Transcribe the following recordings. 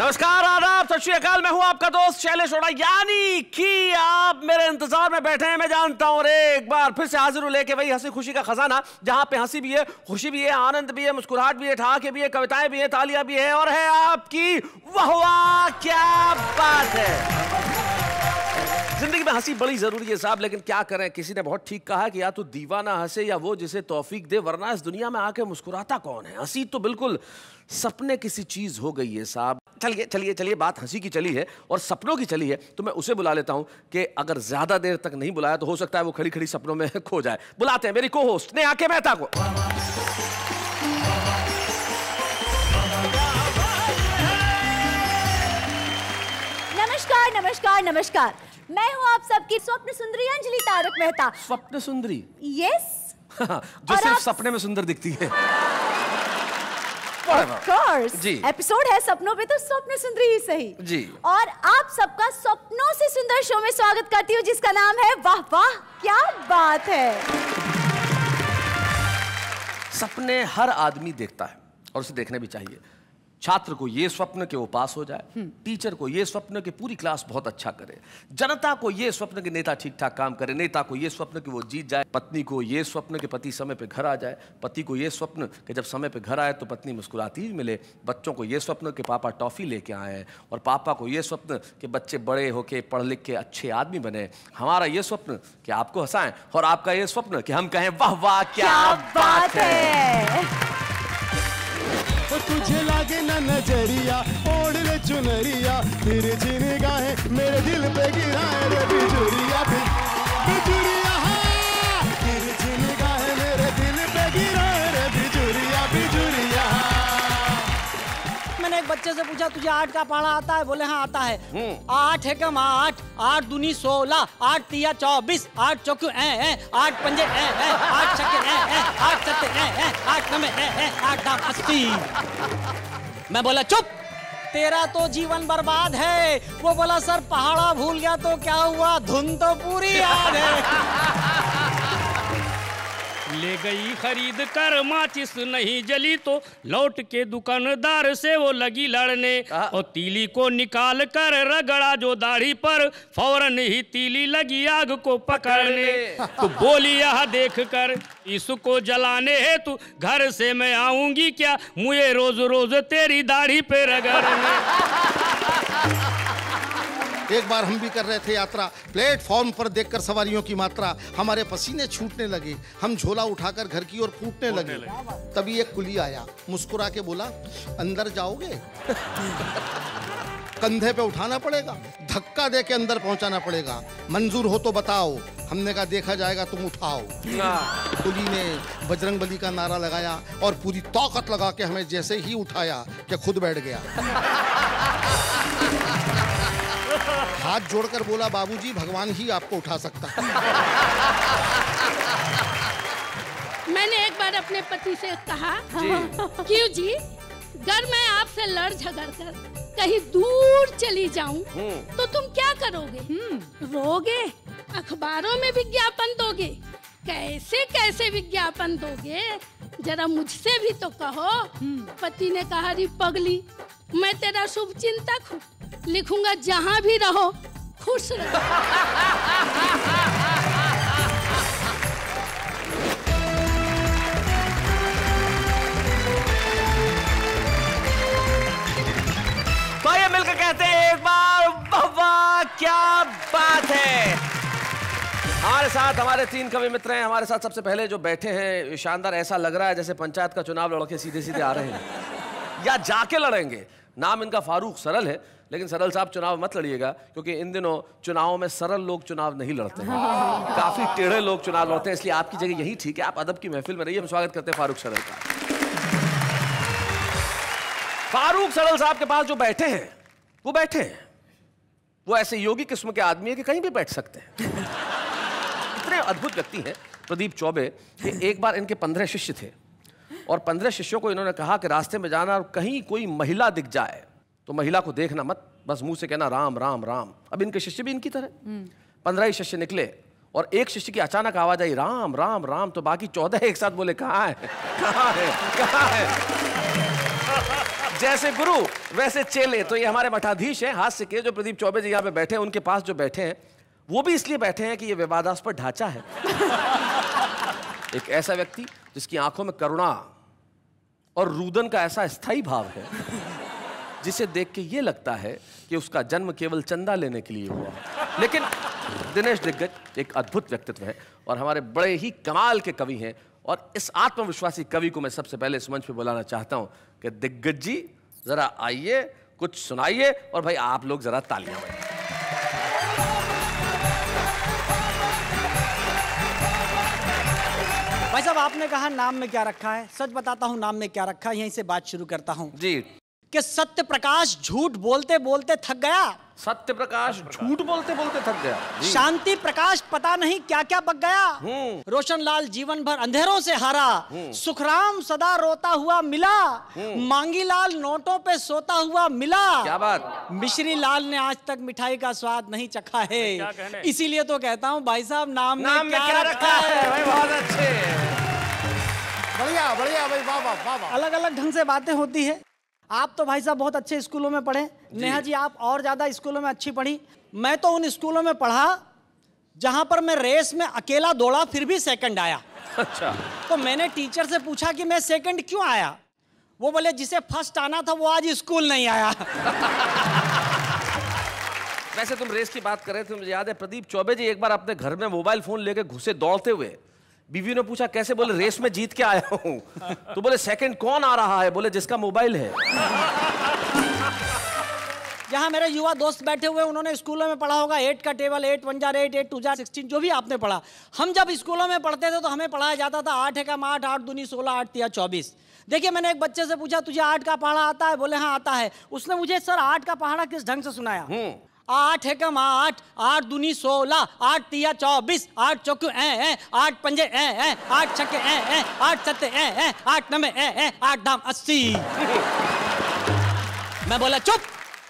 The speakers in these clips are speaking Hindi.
नमस्कार, आदाब, सत श्री अकाल। मैं हूं आपका दोस्त शैलेश अरोड़ा, यानी कि आप मेरे इंतजार में बैठे हैं। मैं जानता हूं, एक बार फिर से हाजिर हूं लेके वही हंसी खुशी का खजाना, जहां पे हंसी भी है, खुशी भी है, आनंद भी है, मुस्कुराहट भी है, ठहाके भी है, कविताएं भी है, तालियां भी है, और है आपकी वाह। क्या बात है। जिंदगी में हंसी बड़ी जरूरी है साहब, लेकिन क्या करें, किसी ने बहुत ठीक कहा कि या तो दीवाना हंसे या वो जिसे तौफीक दे, वरना इस दुनिया में आके मुस्कुराता कौन है। हंसी तो बिल्कुल सपने किसी चीज हो गई है साहब। चलिए चलिए चलिए, बात हंसी की चली है और सपनों की चली है, तो मैं उसे बुला लेता हूं कि अगर ज्यादा देर तक नहीं बुलाया तो हो सकता है वो खड़ी खड़ी सपनों में खो जाए। बुलाते हैं मेरी को होस्ट नेहा के मेहता को। नमस्कार नमस्कार नमस्कार, मैं हूं आप सबकी स्वप्न सुंदरी अंजलि तारक मेहता। स्वप्न सुंदरी? यस। जो सिर्फ सपने में सुंदर दिखती है। Of course. जी। एपिसोड है सपनों पे, तो स्वप्न सुंदरी ही सही जी। और आप सबका सपनों से सुंदर शो में स्वागत करती हूँ, जिसका नाम है वाह वाह क्या बात है। सपने हर आदमी देखता है और उसे देखने भी चाहिए। छात्र को ये स्वप्न कि वो पास हो जाए, टीचर को ये स्वप्न कि पूरी क्लास बहुत अच्छा करे, जनता को ये स्वप्न कि नेता ठीक ठाक काम करे, नेता को ये स्वप्न कि वो जीत जाए, पत्नी को ये स्वप्न कि पति समय पे घर आ जाए, पति को ये स्वप्न कि जब समय पे घर आए तो पत्नी मुस्कुराती ही मिले, बच्चों को ये स्वप्न कि पापा टॉफी लेके आए, और पापा को ये स्वप्न कि बच्चे बड़े होके पढ़ लिख के अच्छे आदमी बने। हमारा ये स्वप्न कि आपको हंसाएं, और आपका ये स्वप्न कि हम कहें वाह वाह क्या बात है। तो तुझे लागे ना नजरिया, ओढ़ ले चुनरिया, तेरे जीने गाहे मेरे दिल पे गिराए रे बिजुरिया, बिजुरिया, तेरे जीने गाहे मेरे दिल पे गिराए रे बिजुरिया, बिजुरिया। मैंने एक बच्चे से पूछा तुझे 8 का पढ़ा आता है? बोले हाँ आता है। 8 है कम 8, 8 दूनी 16, 8 तिया 24, 8 चौकू 8 पंजे 8 छक्के 8 सत्ते 8 नमे 8 दाम 80। मैं बोला चुप, तेरा तो जीवन बर्बाद है। वो बोला सर पहाड़ा भूल गया तो क्या हुआ, धुन तो पूरी याद है। ले गई खरीद कर माचिस नहीं जली तो लौट के दुकानदार से वो लगी लड़ने, और तीली को निकाल कर रगड़ा जो दाढ़ी पर, फौरन ही तीली लगी आग को पकड़ने। तो बोली यह देख कर इसको जलाने है तू घर से मैं आऊंगी क्या, मुझे रोज रोज तेरी दाढ़ी पे रगड़ने। एक बार हम भी कर रहे थे यात्रा, प्लेटफॉर्म पर देखकर सवारियों की मात्रा, हमारे पसीने छूटने लगे, हम झोला उठाकर घर की ओर फूटने लगे। तभी एक कुली आया, मुस्कुरा के बोला अंदर जाओगे? कंधे पे उठाना पड़ेगा, धक्का दे के अंदर पहुंचाना पड़ेगा, मंजूर हो तो बताओ। हमने कहा देखा जाएगा, तुम उठाओ। कुली ने बजरंगबली का नारा लगाया और पूरी ताकत लगा के हमें जैसे ही उठाया कि खुद बैठ गया। हाथ जोड़कर बोला बाबूजी भगवान ही आपको उठा सकता है। मैंने एक बार अपने पति से कहा क्यों जी, अगर मैं आपसे लड़ झगड़ कर कहीं दूर चली जाऊं तो तुम क्या करोगे? रोगे? अखबारों में विज्ञापन दोगे? कैसे कैसे विज्ञापन दोगे, जरा मुझसे भी तो कहो। पति ने कहा री पगली, मैं तेरा शुभ चिंतक हूँ, लिखूंगा जहां भी रहो खुश रहो। तो ये मिलकर कहते हैं एक बार वाह वाह क्या बात है। हमारे साथ हमारे 3 कवि मित्र हैं। हमारे साथ सबसे पहले जो बैठे हैं, शानदार, ऐसा लग रहा है जैसे पंचायत का चुनाव लड़के सीधे सीधे आ रहे हैं या जाके लड़ेंगे। नाम इनका फारूक सरल है, लेकिन सरल साहब चुनाव मत लड़िएगा, क्योंकि इन दिनों चुनावों में सरल लोग चुनाव नहीं लड़ते हैं, काफी टेढ़े लोग चुनाव लड़ते हैं, इसलिए आपकी जगह यही ठीक है, आप अदब की महफिल में रहिए। हम स्वागत करते हैं फारूक सरल का। फारूक सरल साहब के पास जो बैठे हैं वो बैठे हैं, वो ऐसे योगी किस्म के आदमी है कि कहीं भी बैठ सकते हैं। इतने अद्भुत व्यक्ति हैं प्रदीप चौबे कि एक बार इनके 15 शिष्य थे और 15 शिष्यों को इन्होंने कहा कि रास्ते में जाना और कहीं कोई महिला दिख जाए तो महिला को देखना मत, बस मुंह से कहना राम राम राम। अब इनके शिष्य भी इनकी तरह 15 ही शिष्य निकले और एक शिष्य की अचानक आवाज आई, राम राम राम, तो बाकी 14 एक साथ बोले, कहाँ है, कहाँ है, कहाँ है। जैसे गुरु वैसे चेले। तो ये हमारे मठाधीश हैं हास्य के, जो प्रदीप चौबे जी यहाँ पे बैठे हैं। उनके पास जो बैठे हैं वो भी इसलिए बैठे हैं कि ये विवादास्पद ढांचा है। एक ऐसा व्यक्ति जिसकी आंखों में करुणा और रुदन का ऐसा स्थायी भाव है, जिसे देख के ये लगता है कि उसका जन्म केवल चंदा लेने के लिए हुआ। लेकिन दिनेश दिग्गज एक अद्भुत व्यक्तित्व है और हमारे बड़े ही कमाल के कवि हैं। और इस आत्मविश्वासी कवि को मैं सबसे पहले इस मंच पे बुलाना चाहता हूं कि दिग्गज जी जरा आइए, कुछ सुनाइए, और भाई आप लोग जरा तालियां बजाइए। भाई साहब, आपने कहा नाम में क्या रखा है, सच बताता हूँ नाम में क्या रखा है, यहीं से बात शुरू करता हूँ जी। कि सत्य प्रकाश झूठ बोलते बोलते थक गया। सत्य प्रकाश झूठ बोलते बोलते थक गया। शांति प्रकाश पता नहीं क्या क्या बक गया। रोशन लाल जीवन भर अंधेरों से हारा। सुखराम सदा रोता हुआ मिला। मांगी लाल नोटों पे सोता हुआ मिला। क्या बात। मिश्री लाल ने आज तक मिठाई का स्वाद नहीं चखा है। इसीलिए तो कहता हूँ भाई साहब, नाम में क्या रखा है। भाई बहुत अच्छे, बढ़िया बढ़िया भाई, वाह वाह वाह वाह। अलग अलग ढंग से बातें होती है। आप तो भाई साहब बहुत अच्छे स्कूलों में पढ़े, नेहा जी आप और ज्यादा स्कूलों में अच्छी पढ़ी। मैं तो उन स्कूलों में पढ़ा जहां पर मैं रेस में अकेला दौड़ा फिर भी सेकंड आया। अच्छा। तो मैंने टीचर से पूछा कि मैं सेकंड क्यों आया। वो बोले जिसे फर्स्ट आना था वो आज स्कूल नहीं आया। वैसे तुम रेस की बात कर रहे थे, मुझे याद है प्रदीप चौबे जी एक बार अपने घर में मोबाइल फोन लेके घुसे दौड़ते हुए। बीवी ने पूछा कैसे, बोले रेस में जीत के आया हूं। तो बोले सेकंड कौन आ रहा है, बोले जिसका मोबाइल है। यहाँ मेरे युवा दोस्त बैठे हुए, उन्होंने स्कूलों में पढ़ा होगा 8 का टेबल, 8 1 जार 8, 8 2 जार 16, जो भी आपने पढ़ा। हम जब स्कूलों में पढ़ते थे तो हमें पढ़ाया जाता था 8 एकम 8, 8 दूनी 16, 8 तिया 24। देखिए मैंने एक बच्चे से पूछा तुझे 8 का पहाड़ा आता है, बोले हाँ आता है। उसने मुझे सर 8 का पहाड़ा किस ढंग से सुनाया। 8 एकम 8, 8 दूनी 16, 8 तिया 24, 8 चौकू 8 पंजे 8 छक्के 8 सत्ते 8 नमे 8 दाम 80। मैं बोला चुप,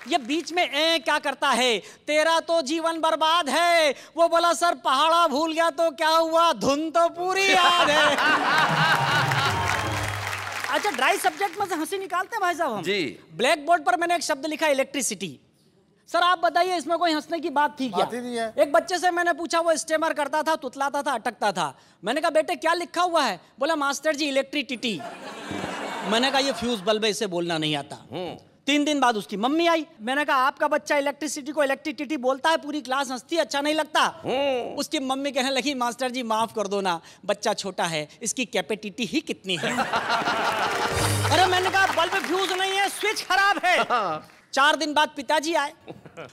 ये बीच में क्या करता है, तेरा तो जीवन बर्बाद है। वो बोला सर पहाड़ा भूल गया तो क्या हुआ, धुन तो पूरी याद है। अच्छा, ड्राई सब्जेक्ट में से हंसी निकालते हैं भाई साहब हम। जी। ब्लैक बोर्ड पर मैंने एक शब्द लिखा इलेक्ट्रिसिटी। सर आप बताइए इसमें कोई हंसने की बात थी क्या? बात ही नहीं है। एक बच्चे से मैंने पूछा, वो स्टेमर करता था, तुतलाता था, अटकता था। मैंने कहा बेटे क्या लिखा हुआ है, बोला मास्टर जी इलेक्ट्रिसिटी। मैंने कहा ये फ्यूज बल्ब है, इसे बोलना नहीं आता। 3 दिन बाद उसकी मम्मी आई। मैंने कहा आपका बच्चा इलेक्ट्रिसिटी को इलेक्ट्रिसिटी बोलता है, पूरी क्लास हंसती है, अच्छा नहीं लगता। उसकी मम्मी कहने लगी मास्टर जी माफ कर दो ना, बच्चा छोटा है, इसकी कैपेसिटी ही कितनी है। अरे मैंने कहा बल्ब फ्यूज नहीं है, स्विच खराब है। 4 दिन बाद पिताजी आए।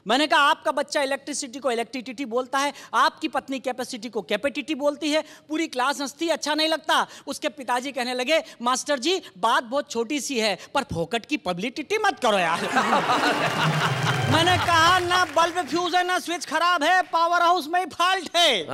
मैंने कहा आपका बच्चा इलेक्ट्रिसिटी को इलेक्ट्रिसिटी बोलता है, आपकी पत्नी कैपेसिटी को कैपेसिटी बोलती है, पूरी क्लास हंसती, अच्छा नहीं लगता। उसके पिताजी कहने लगे मास्टर जी बात बहुत छोटी सी है, पर फोकट की पब्लिसिटी मत करो यार। मैंने कहा ना बल्ब फ्यूज है ना स्विच खराब है, पावर हाउस में ही फॉल्ट है।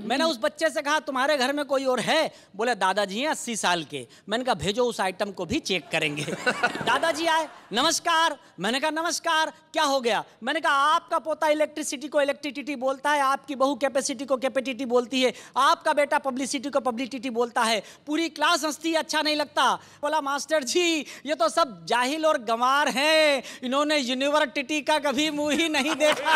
मैंने उस बच्चे से कहा तुम्हारे घर में कोई और है, बोले दादाजी हैं 80 साल के। मैंने कहा भेजो उस आइटम को भी चेक करेंगे। दादाजी आए, नमस्कार। मैंने कहा नमस्कार, क्या हो गया? मैंने कहा आपका पोता इलेक्ट्रिसिटी को इलेक्ट्रिसिटी बोलता है, आपकी बहू कैपेसिटी को कैपेसिटी बोलती है, आपका बेटा पब्लिसिटी को पब्लिसिटी बोलता है, पूरी क्लास हंसती है, अच्छा नहीं लगता। बोला मास्टर जी ये तो सब जाहिल और गंवार हैं, इन्होंने यूनिवर्सिटी का कभी मुंह ही नहीं देखा।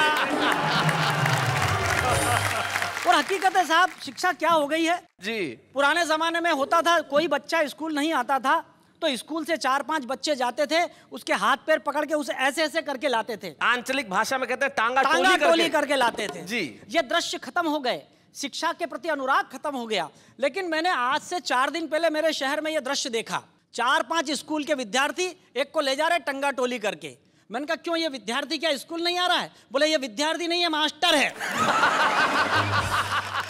और हकीकत है साहब, शिक्षा क्या हो गई है जी। पुराने जमाने में होता था कोई बच्चा स्कूल नहीं आता था तो स्कूल से 4-5 बच्चे जाते थे, उसके हाथ पैर पकड़ के उसे ऐसे ऐसे करके लाते थे। आंचलिक भाषा में कहते हैं टांगा टोली करके लाते थे जी। ये दृश्य खत्म हो गए, शिक्षा के प्रति अनुराग खत्म हो गया। लेकिन मैंने आज से 4 दिन पहले मेरे शहर में यह दृश्य देखा। 4-5 स्कूल के विद्यार्थी एक को ले जा रहे टंगा टोली करके। मैंने कहा क्यों, ये विद्यार्थी क्या स्कूल नहीं आ रहा है? बोले ये विद्यार्थी नहीं है, मास्टर है।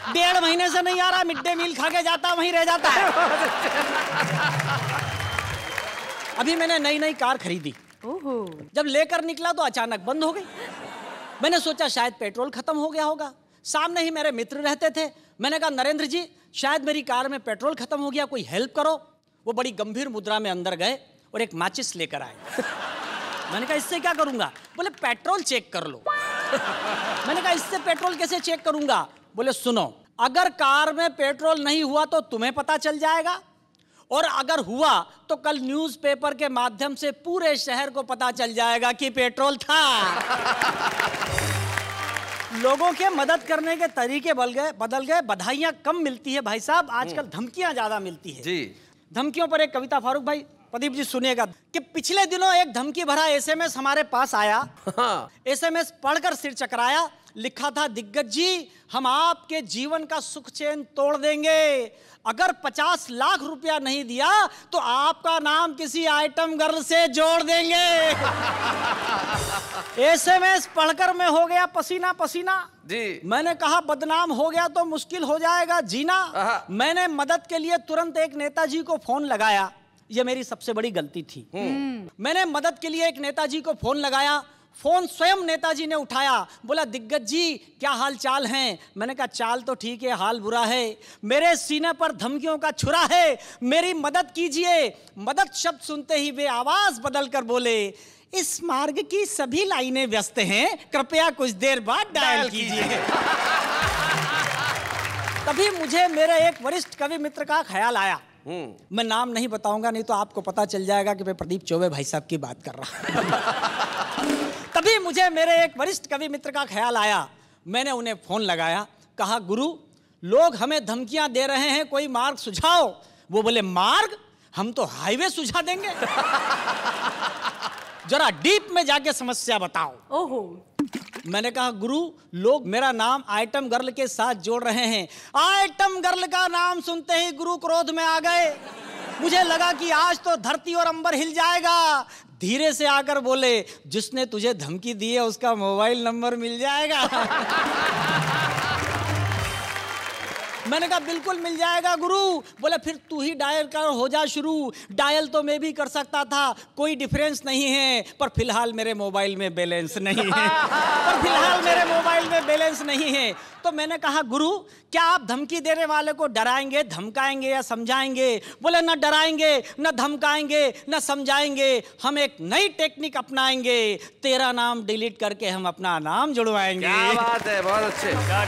1.5 महीने से नहीं आ रहा, मिड डे मील खा के जाता वहीं रह जाता है। अभी मैंने नई कार खरीदी, जब लेकर निकला तो अचानक बंद हो गई। मैंने सोचा शायद पेट्रोल खत्म हो गया होगा। सामने ही मेरे मित्र रहते थे। मैंने कहा नरेंद्र जी शायद मेरी कार में पेट्रोल खत्म हो गया, कोई हेल्प करो। वो बड़ी गंभीर मुद्रा में अंदर गए और एक माचिस लेकर आए। मैंने कहा इससे क्या करूंगा? बोले पेट्रोल चेक कर लो। मैंने कहा इससे पेट्रोल कैसे चेक करूंगा? बोले सुनो, अगर कार में पेट्रोल नहीं हुआ तो तुम्हें पता चल जाएगा, और अगर हुआ तो कल न्यूज़पेपर के माध्यम से पूरे शहर को पता चल जाएगा कि पेट्रोल था। लोगों के मदद करने के तरीके बदल गए। बधाइयां कम मिलती है भाई साहब, आजकल धमकियां ज्यादा मिलती है जी। धमकियों पर एक कविता फारूक भाई, प्रदीप जी सुनिएगा कि पिछले दिनों एक धमकी भरा एसएमएस हमारे पास आया। एसएमएस पढ़कर सिर चकराया। लिखा था, दिग्गज जी हम आपके जीवन का सुख चैन तोड़ देंगे, अगर 50 लाख रुपया नहीं दिया तो आपका नाम किसी आइटम गर्ल से जोड़ देंगे। एसएमएस पढ़कर मैं हो गया पसीना पसीना जी। मैंने कहा बदनाम हो गया तो मुश्किल हो जाएगा जीना। मैंने मदद के लिए तुरंत एक नेताजी को फोन लगाया। यह मेरी सबसे बड़ी गलती थी। मैंने मदद के लिए एक नेताजी को फोन लगाया। फोन स्वयं नेताजी ने उठाया। बोला, दिग्गज जी क्या हाल चाल हैं? मैंने कहा चाल तो ठीक है, हाल बुरा है। मेरे सीने पर धमकियों का छुरा है, मेरी मदद कीजिए। मदद शब्द सुनते ही वे आवाज बदल कर बोले, इस मार्ग की सभी लाइनें व्यस्त हैं, कृपया कुछ देर बाद डायल कीजिए। तभी मुझे मेरे एक वरिष्ठ कवि मित्र का ख्याल आया। मैं नाम नहीं बताऊंगा, नहीं तो आपको पता चल जाएगा कि मैं प्रदीप चौबे भाई साहब की बात कर रहा हूं। तभी मुझे मेरे एक वरिष्ठ कवि मित्र का ख्याल आया। मैंने उन्हें फोन लगाया, कहा गुरु लोग हमें धमकियां दे रहे हैं, कोई मार्ग सुझाओ। वो बोले, मार्ग? हम तो हाईवे सुझा देंगे। जरा डीप में जाके समस्या बताओ। ओहो। मैंने कहा गुरु लोग मेरा नाम आइटम गर्ल के साथ जोड़ रहे हैं। आइटम गर्ल का नाम सुनते ही गुरु क्रोध में आ गए। मुझे लगा कि आज तो धरती और अंबर हिल जाएगा। धीरे से आकर बोले, जिसने तुझे धमकी दी है उसका मोबाइल नंबर मिल जाएगा। मैंने कहा बिल्कुल मिल जाएगा गुरु। बोले फिर तू ही डायल कर, हो जा शुरू। डायल तो मैं भी कर सकता था, कोई डिफरेंस नहीं है, पर फिलहाल मेरे मोबाइल में बैलेंस नहीं है। तो मैंने कहा गुरु क्या आप धमकी देने वाले को डराएंगे, धमकाएंगे या समझाएंगे? बोले न डराएंगे, न धमकाएंगे, न समझाएंगे, हम एक नई टेक्निक अपनाएंगे। तेरा नाम डिलीट करके हम अपना नाम जुड़वाएंगे। क्या बात है, बहुत अच्छे। क्या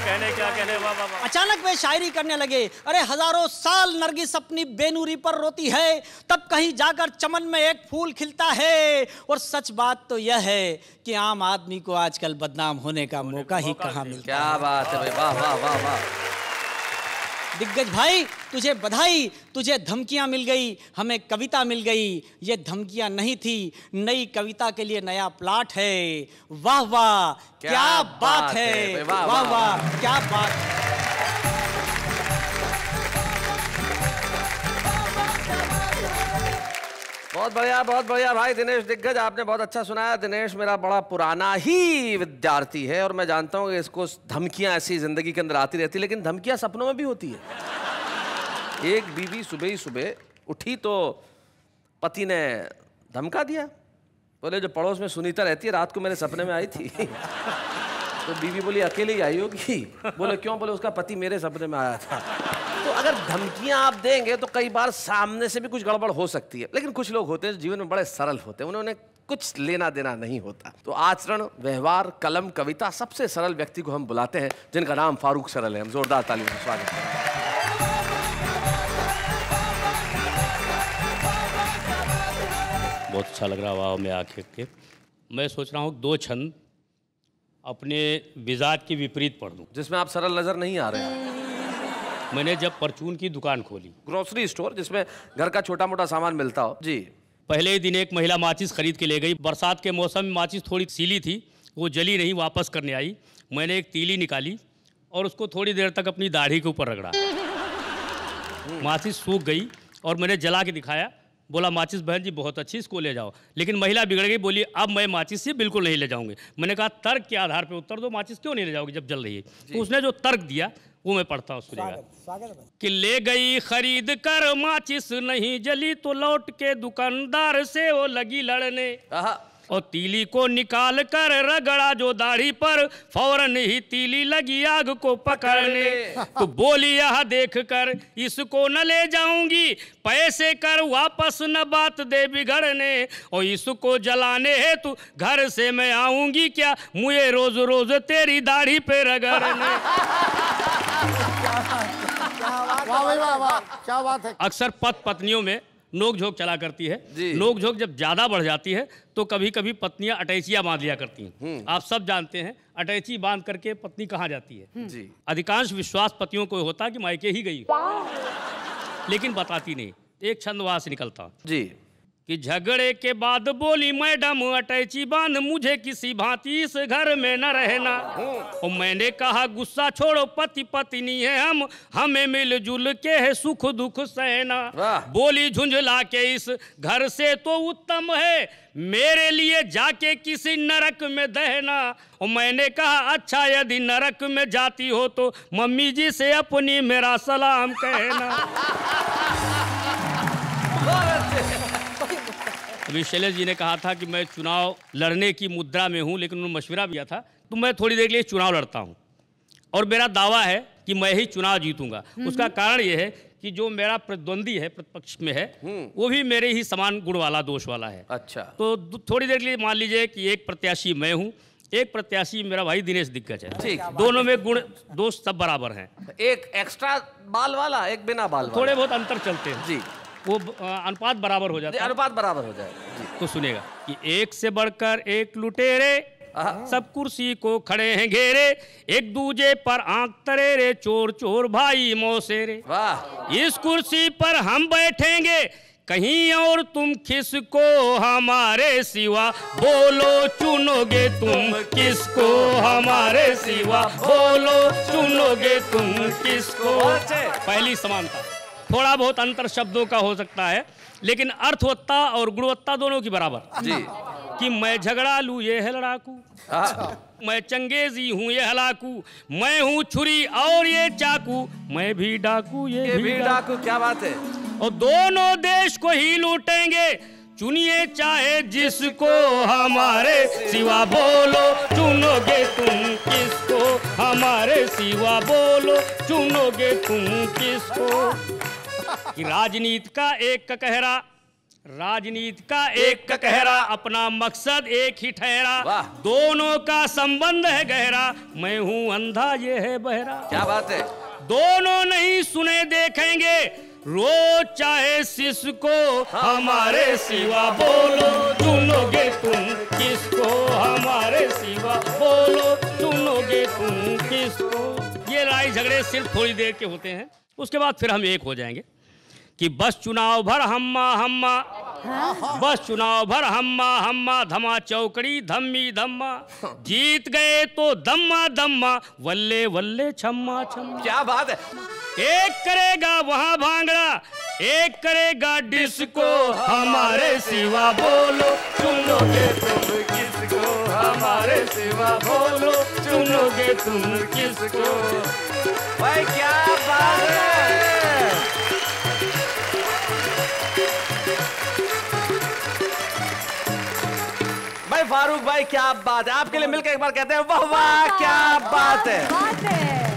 कहने वाह वाह। अचानक वे शायरी करने लगे, अरे हजारों साल नरगिस अपनी बेनूरी पर रोती है, तब कहीं जाकर चमन में एक फूल खिलता है। और सच बात तो यह है कि आम आदमी को आजकल बदनाम होने का मौका ही कहाँ मिलता है। क्या बात है भाई, वाह वाह वाह वाह। दिग्गज भाई तुझे बधाई, तुझे धमकियां मिल गई, हमें कविता मिल गई। ये धमकियां नहीं थी, नई कविता के लिए नया प्लॉट है। वाह वाह क्या बात है, वाह वाह क्या बात है। बहुत बढ़िया भाई दिनेश दिग्गज, आपने बहुत अच्छा सुनाया। दिनेश मेरा बड़ा पुराना ही विद्यार्थी है और मैं जानता हूँ कि इसको धमकियाँ ऐसी जिंदगी के अंदर आती रहती, लेकिन धमकियाँ सपनों में भी होती है। एक बीवी सुबह ही सुबह उठी तो पति ने धमका दिया। बोले जो पड़ोस में सुनीता रहती है रात को मेरे सपने में आई थी। तो बीवी बोली अकेले ही आई होगी। बोले क्यों? बोले उसका पति मेरे सपने में आया था। तो अगर धमकियां आप देंगे तो कई बार सामने से भी कुछ गड़बड़ हो सकती है, लेकिन कुछ लोग होते हैं जीवन में बड़े सरल होते हैं, उन्होंने कुछ लेना देना नहीं होता। तो आचरण, व्यवहार, कलम, कविता, सबसे सरल व्यक्ति को हम बुलाते हैं जिनका नाम फारूक सरल है। हम जोरदार तालियों से स्वागत करें। बहुत अच्छा लग रहा है वाह में आके के। मैं सोच रहा हूँ 2 छंद अपने मिजाज के विपरीत पढ़ दूं, जिसमें आप सरल नजर नहीं आ रहे हैं। मैंने जब परचून की दुकान खोली, ग्रोसरी स्टोर जिसमें घर का छोटा मोटा सामान मिलता हो जी, पहले ही दिन एक महिला माचिस खरीद के ले गई। बरसात के मौसम में माचिस थोड़ी सीली थी, वो जली नहीं, वापस करने आई। मैंने एक तीली निकाली और उसको थोड़ी देर तक अपनी दाढ़ी के ऊपर रगड़ा। माचिस सूख गई और मैंने जला के दिखाया। बोला माचिस बहन जी बहुत अच्छी, इसको ले जाओ। लेकिन महिला बिगड़ गई, बोली अब मैं माचिस से बिल्कुल नहीं ले जाऊंगी। मैंने कहा तर्क के आधार पर उत्तर दो, माचिस क्यों नहीं ले जाओगी जब जल रही है? तो उसने जो तर्क दिया वो मैं पढ़ता हूँ, सुनिएगा। कि ले गई खरीद कर माचिस नहीं जली तो लौट के दुकानदार से वो लगी लड़ने। और तीली को निकाल कर रगड़ा जो दाढ़ी पर, फौरन ही तीली लगी आग को पकड़ने। तो बोली यह देख कर इसको न ले जाऊंगी, पैसे कर वापस न बात दे बिगड़ने। और इसको जलाने हेतु घर से मैं आऊंगी क्या, मुझे रोज रोज तेरी दाढ़ी पे रगड़ने। वाह भाई वाह वाह, क्या बात है। अक्सर पति पत्नियों में नोक झोंक चला करती है। नोक झोंक जब ज्यादा बढ़ जाती है तो कभी कभी पत्नियां अटैचियां बांध लिया करती हैं। आप सब जानते हैं अटैची बांध करके पत्नी कहाँ जाती है। जी। अधिकांश विश्वास पतियों को होता कि मायके ही गई, लेकिन बताती नहीं। एक छंद वहां से निकलता जी कि झगड़े के बाद बोली मैडम अटैची बांध, मुझे किसी भांति इस घर में न रहना। और मैंने कहा गुस्सा छोड़ो, पति पत्नी है हम, हमें मिलजुल के है सुख दुख सहना। बोली झुंझला के इस घर से तो उत्तम है, मेरे लिए जाके किसी नरक में दहना। और मैंने कहा अच्छा यदि नरक में जाती हो तो मम्मी जी से अपनी मेरा सलाम कहना। अभी शैलेश जी ने कहा था कि मैं चुनाव लड़ने की मुद्रा में हूं, लेकिन उन्होंने मशवरा दिया था तो मैं थोड़ी देर के लिए चुनाव लड़ता हूं और मेरा दावा है कि मैं ही चुनाव जीतूंगा। उसका कारण यह है कि जो मेरा प्रतिद्वंदी है, प्रतिपक्ष में है, वो भी मेरे ही समान गुण वाला, दोष वाला है। अच्छा। तो थोड़ी देर के लिए मान लीजिए कि एक प्रत्याशी मैं हूँ, एक प्रत्याशी मेरा भाई दिनेश दिग्गज है। ठीक। दोनों में गुण दोष सब बराबर हैं। एक एक्स्ट्रा बाल वाला, एक बिना बाल वाला। थोड़े बहुत अंतर चलते हैं जी, वो अनुपात बराबर हो जाता है। अनुपात बराबर हो जाए। तो सुनेगा कि एक से बढ़कर एक लुटेरे, सब कुर्सी को खड़े हैं घेरे, एक दूजे पर आंख तरेरे, चोर चोर भाई मौसेरे। वाह। इस कुर्सी पर हम बैठेंगे कहीं और तुम किसको, हमारे सिवा बोलो चुनोगे तुम किसको, हमारे सिवा बोलो चुनोगे तुम किसको। पहली समानता, थोड़ा बहुत अंतर शब्दों का हो सकता है, लेकिन अर्थवत्ता और गुणवत्ता दोनों की बराबर। जी। कि मैं झगड़ालू ये है लड़ाकू, मैं चंगेजी हूँ ये हलाकू, मैं हूँ छुरी और ये चाकू, मैं भी डाकू ये भी डाकू। क्या बात है। और दोनों देश को ही लूटेंगे, चुनिए चाहे जिसको, हमारे सिवा बोलो चुनोगे तुम किसको, हमारे सिवा बोलो चुनोगे तुम किसको। कि राजनीति का एक कहरा, राजनीति का एक कहरा, अपना मकसद एक ही ठहरा, दोनों का संबंध है गहरा, मैं हूँ अंधा ये है बहरा। क्या बात है। दोनों नहीं सुने देखेंगे, रोज चाहे सिसको, हमारे सिवा बोलो चुनोगे तुम किसको, हमारे सिवा बोलो चुनोगे तुम किसको। ये लड़ाई झगड़े सिर्फ थोड़ी देर के होते हैं, उसके बाद फिर हम एक हो जाएंगे। कि बस चुनाव भर हम्मा हम्मा, बस चुनाव भर हम्मा हम्मा, धमा चौकड़ी धम्मी धम्मा, जीत गए तो दम्मा दम्मा, वल्ले वल्ले छम्मा छम्मा। क्या बात है। एक करेगा वहाँ भांगड़ा, एक करेगा डिस्को, हमारे सिवा बोलो चुनोगे तुम किसको, हमारे सिवा बोलो चुनोगे तुम किसको। भाई क्या बात है। भाई फारूक भाई क्या बात है। आपके लिए मिलकर एक बार कहते हैं वाह वाह क्या बात है।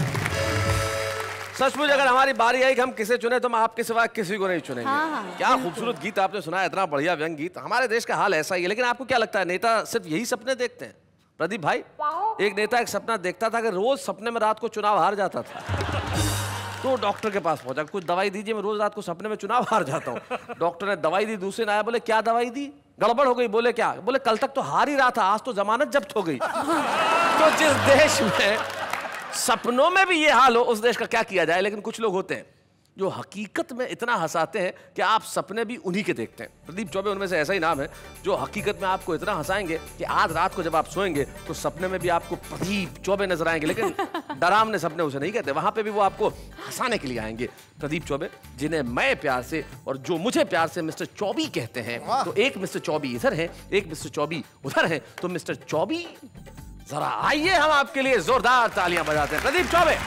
सचमुच अगर हमारी बारी आई कि हम किसे चुने तो हम आपके सिवा किसी को नहीं चुनेंगे। क्या खूबसूरत गीत आपने सुनाया, इतना बढ़िया व्यंग गीत। हमारे देश का हाल ऐसा ही है, लेकिन आपको क्या लगता है नेता सिर्फ यही सपने देखते हैं? प्रदीप भाई, एक नेता एक सपना देखता था कि रोज सपने में रात को चुनाव हार जाता था, तो डॉक्टर के पास पहुंचा, कुछ दवाई दीजिए, मैं रोज रात को सपने में चुनाव हार जाता हूँ। डॉक्टर ने दवाई दी, दूसरे ने आया, बोले क्या दवाई दी? गड़बड़ हो गई। बोले क्या? बोले कल तक तो हार ही रहा था, आज तो जमानत जब्त हो गई। तो जिस देश में सपनों में भी ये हाल हो, उस देश का क्या किया जाए। लेकिन कुछ लोग होते हैं जो हकीकत में इतना हंसाते हैं कि आप सपने भी उन्हीं के देखते हैं। प्रदीप चौबे उनमें से ऐसा ही नाम है, जो हकीकत में आपको इतना हंसाएंगे कि आज रात को जब आप सोएंगे तो सपने में भी आपको प्रदीप चौबे नजर आएंगे, लेकिन डरावने सपने उसे नहीं कहते, वहां पे भी वो आपको हंसाने के लिए आएंगे। प्रदीप चौबे, जिन्हें मैं प्यार से और जो मुझे प्यार से मिस्टर चौबी कहते हैं। तो एक मिस्टर चौबी इधर है, एक मिस्टर चौबी उधर है। तो मिस्टर चौबी जरा आइए, हम आपके लिए जोरदार तालियां बजाते हैं। प्रदीप चौबे।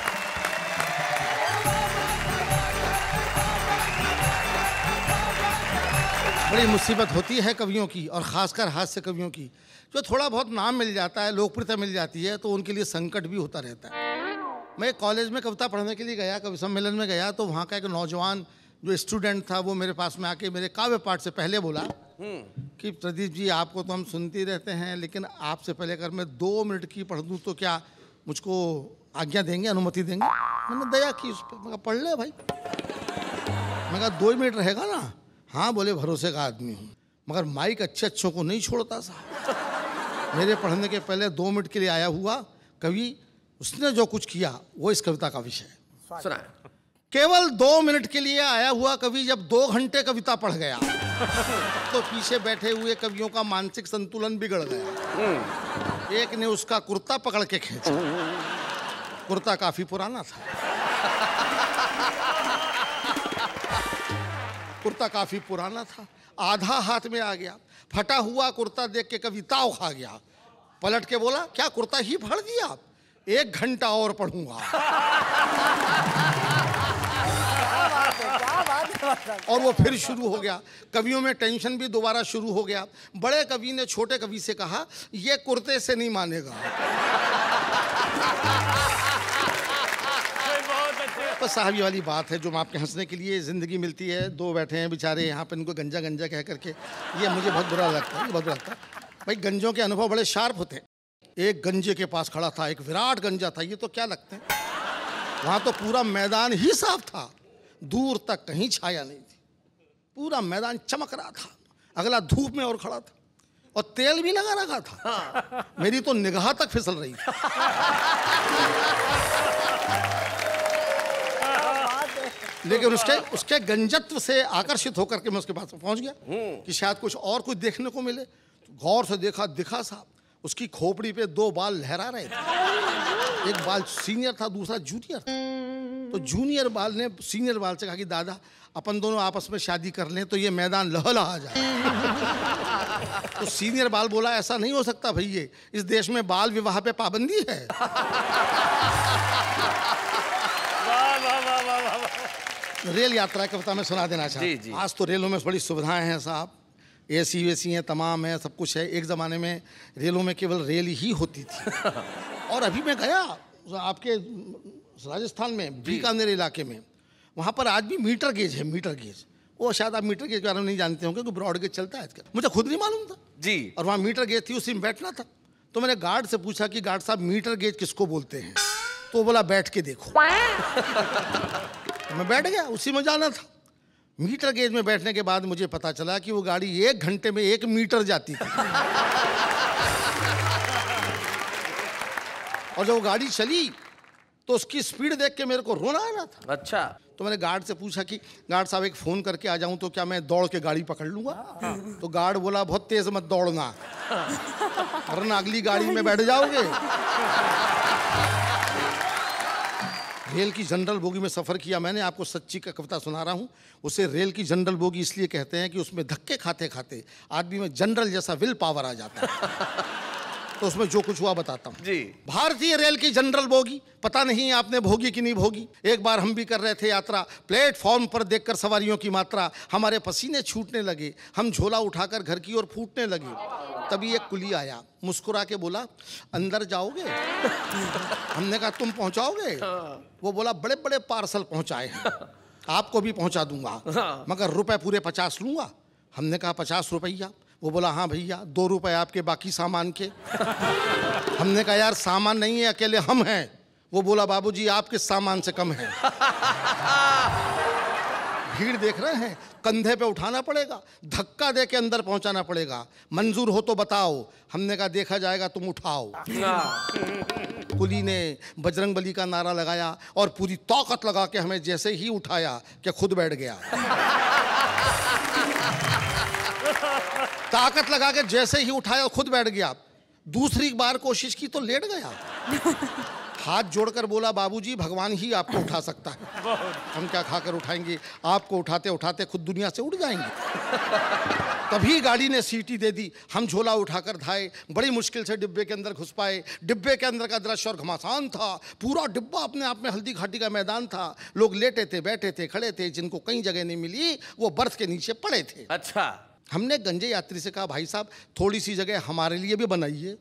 बड़ी मुसीबत होती है कवियों की, और ख़ासकर हास्य कवियों की। जो थोड़ा बहुत नाम मिल जाता है, लोकप्रियता मिल जाती है, तो उनके लिए संकट भी होता रहता है। मैं कॉलेज में कविता पढ़ने के लिए गया, कवि सम्मेलन में गया, तो वहाँ का एक नौजवान जो स्टूडेंट था वो मेरे पास में आके मेरे काव्य पाठ से पहले बोला कि प्रदीप जी, आपको तो हम सुनते ही रहते हैं, लेकिन आपसे पहले अगर मैं 2 मिनट की पढ़ दूँ तो क्या मुझको आज्ञा देंगे, अनुमति देंगे? मैंने दया की उस पर, मैं कहा पढ़ ले भाई। मैं कहा 2 मिनट रहेगा ना? हाँ बोले, भरोसे का आदमी हूँ, मगर माइक अच्छों को नहीं छोड़ता साहब। मेरे पढ़ने के पहले 2 मिनट के लिए आया हुआ कवि, उसने जो कुछ किया वो इस कविता का विषय है। सुना। केवल 2 मिनट के लिए आया हुआ कवि जब 2 घंटे कविता पढ़ गया तो पीछे बैठे हुए कवियों का मानसिक संतुलन बिगड़ गया। एक ने उसका कुर्ता पकड़ के खींचा, कुर्ता काफी पुराना था, कुर्ता काफी पुराना था, आधा हाथ में आ गया। फटा हुआ कुर्ता देख के कवि ताव खा गया, पलट के बोला, क्या कुर्ता ही फाड़ दिया? 1 घंटा और पढ़ूंगा। और वो फिर शुरू हो गया। कवियों में टेंशन भी दोबारा शुरू हो गया। बड़े कवि ने छोटे कवि से कहा, ये कुर्ते से नहीं मानेगा। तो साहब, ये वाली बात है जो आपके हंसने के लिए जिंदगी मिलती है। 2 बैठे हैं बेचारे यहाँ पे, इनको गंजा गंजा कह करके, ये मुझे बहुत बुरा लगता है, बहुत बुरा लगता है। भाई, गंजों के अनुभव बड़े शार्प होते हैं। एक गंजे के पास खड़ा था, एक विराट गंजा था। ये तो क्या लगते हैं, वहाँ तो पूरा मैदान ही साफ था, दूर तक कहीं छाया नहीं थी, पूरा मैदान चमक रहा था। अगला धूप में और खड़ा था और तेल भी लगा रखा था। मेरी तो निगाह तक फिसल रही थी। लेकिन उसके गंजत्व से आकर्षित होकर के मैं उसके पास पहुंच गया कि शायद कुछ देखने को मिले। गौर से देखा, दिखा साहब, उसकी खोपड़ी पे 2 बाल लहरा रहे थे। एक बाल सीनियर था, दूसरा जूनियर था। तो जूनियर बाल ने सीनियर बाल से कहा कि दादा, अपन दोनों आपस में शादी कर लें तो ये मैदान लहलहा जाए। तो सीनियर बाल बोला, ऐसा नहीं हो सकता भैया, इस देश में बाल विवाह पे पाबंदी है। रेल यात्रा कविता में सुना देना चाहता हूँ। आज तो रेलों में बड़ी सुविधाएं हैं साहब, एसी वेसी हैं, तमाम है, सब कुछ है। एक ज़माने में रेलों में केवल रेल ही होती थी। और अभी मैं गया आपके राजस्थान में, बीकानेर इलाके में, वहाँ पर आज भी मीटर गेज है, मीटर गेज। वो शायद आप मीटर गेज के बारे में नहीं जानते होंगे, क्योंकि ब्रॉड गेज चलता है आजकल, मुझे खुद नहीं मालूम था जी। और वहाँ मीटर गेज थी, उसी में बैठना था। तो मैंने गार्ड से पूछा कि गार्ड साहब, मीटर गेज किसको बोलते हैं? तो वो बोला, बैठ के देखो। तो मैं बैठ गया, उसी में जाना था। मीटर गेज में बैठने के बाद मुझे पता चला कि वो गाड़ी 1 घंटे में 1 मीटर जाती थी। और जब वो गाड़ी चली तो उसकी स्पीड देख के मेरे को रोना आ रहा था। अच्छा। तो मैंने गार्ड से पूछा कि गार्ड साहब, एक फ़ोन करके आ जाऊं तो क्या मैं दौड़ के गाड़ी पकड़ लूँगा? तो गार्ड बोला, बहुत तेज़ मत दौड़ना, वरना अगली गाड़ी में बैठ जाओगे। रेल की जनरल बोगी में सफ़र किया मैंने, आपको सच्ची का कविता सुना रहा हूँ। उसे रेल की जनरल बोगी इसलिए कहते हैं कि उसमें धक्के खाते खाते आदमी में जनरल जैसा विल पावर आ जाता है। तो उसमें जो कुछ हुआ बताता हूँ जी। भारतीय रेल की जनरल बोगी, पता नहीं आपने भोगी कि नहीं भोगी। एक बार हम भी कर रहे थे यात्रा, प्लेटफॉर्म पर देखकर सवारियों की मात्रा, हमारे पसीने छूटने लगे, हम झोला उठाकर घर की ओर फूटने लगे। तभी एक कुली आया, मुस्कुरा के बोला, अंदर जाओगे? हमने कहा, तुम पहुंचाओगे? वो बोला, बड़े बड़े पार्सल पहुंचाए हैं, आपको भी पहुंचा दूंगा, मगर रुपए पूरे 50 लूंगा। हमने कहा, 50 रुपया? वो बोला, हाँ भैया, 2 रुपए आपके बाकी सामान के। हमने कहा, यार सामान नहीं है, अकेले हम हैं। वो बोला, बाबूजी आप किस सामान से कम हैं? भीड़ देख रहे हैं, कंधे पे उठाना पड़ेगा, धक्का दे के अंदर पहुंचाना पड़ेगा, मंजूर हो तो बताओ। हमने कहा, देखा जाएगा, तुम उठाओ। कुली ने बजरंगबली का नारा लगाया और पूरी ताकत लगा के हमें जैसे ही उठाया कि खुद बैठ गया। ताकत लगा के जैसे ही उठाया खुद बैठ गया। दूसरी बार कोशिश की तो लेट गया। हाथ जोड़कर बोला, बाबूजी भगवान ही आपको उठा सकता है, हम क्या खाकर उठाएंगे, आपको उठाते उठाते खुद दुनिया से उड़ जाएंगे। तभी गाड़ी ने सीटी दे दी, हम झोला उठाकर धाए, बड़ी मुश्किल से डिब्बे के अंदर घुस पाए। डिब्बे के अंदर का दृश्य और घमासान था, पूरा डिब्बा अपने आप में हल्दी घाटी का मैदान था। लोग लेटे थे, बैठे थे, खड़े थे, जिनको कहीं जगह नहीं मिली वो बर्थ के नीचे पड़े थे। अच्छा। हमने गंजे यात्री से कहा भाई साहब थोड़ी सी जगह हमारे लिए भी बनाइए।